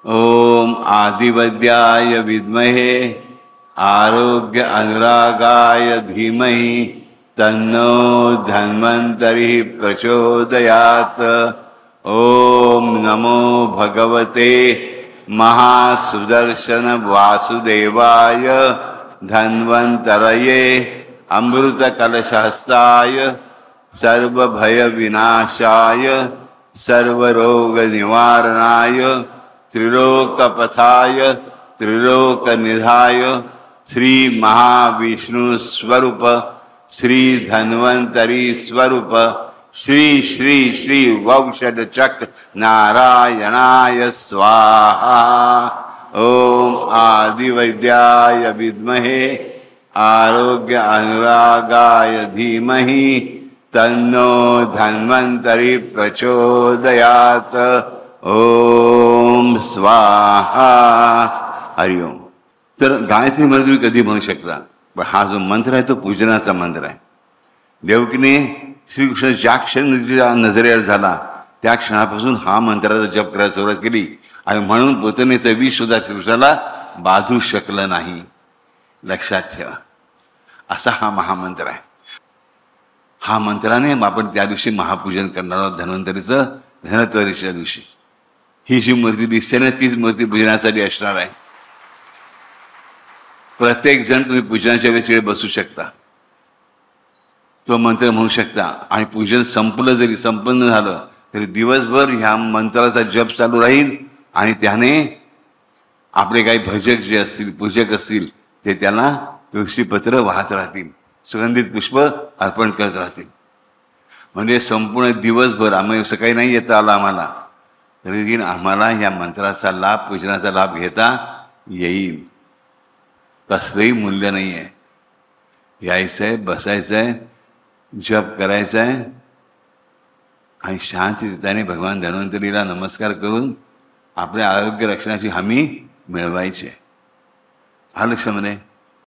ओम आदिवद्याय विद्महे आरोग्य अनुरागाय धीमहि तन्नो धन्वन्तरि प्रचोदयात्। ओम नमो भगवते महासुदर्शन वासुदेवाय धन्वन्तरये अमृतकलशहस्ताय सर्वभय विनाशाय सर्वरोग निवारणाय त्रिलोकपथाय त्रिलोकनिधाय श्री महाविष्णु स्वरूप श्री धन्वंतरी स्वरूप श्री श्री श्री वौषध चक्र नारायणाय स्वाहा। ओम आदिवैद्याय विद्महे आरोग्य अनुरागाय धीमहि तन्नो धन्वंतरि प्रचोदयात्। ओम स्वाहा। हरिओम। तर गायत्री मंत्र तुम्ही कधी म्हणू शकता, पण हा जो मंत्र आहे तो पूजनाचा मंत्र आहे. देवकीने श्रीकृष्ण ज्या क्षण नजरेवर झाला त्या क्षणापासून हा मंत्राचा जप करायला सुरुवात केली आणि म्हणून पोतनेचं विष सुद्धा श्रीकृष्णाला बाधू शकलं नाही. लक्षात ठेवा, असा हा महामंत्र आहे. हा मंत्राने आपण त्या दिवशी महापूजन करणार आहोत. धन्वंतरीचं धनत्रयोदशीच्या दिवशी ही जी मूर्ती दिसते ना तीच मूर्ती पूजनासाठी असणार आहे. प्रत्येक जण तुम्ही पूजनाच्या वेळेस बसू शकता, तो मंत्र म्हणू शकता आणि पूजन संपन्न झालं तरी दिवसभर ह्या मंत्राचा जप चालू राहील आणि त्याने आपले काही भजक जे असतील पूजक असतील ते त्यांना तुळशीपत्र वाहत राहतील, सुगंधित पुष्प अर्पण करत राहतील. म्हणजे संपूर्ण दिवसभर आम्ही सकाळी नाही येता आला आम्हाला तरी आम्हाला या मंत्राचा लाभ पूजनाचा लाभ घेता येईल. कसलंही मूल्य नाही आहे. यायचं आहे, बसायचं आहे, जप करायचा आहे आणि शांतचित्ताने भगवान धन्वंतरीला नमस्कार करून आपल्या आरोग्य रक्षणाची हमी मिळवायची आहे. हा लक्षामध्ये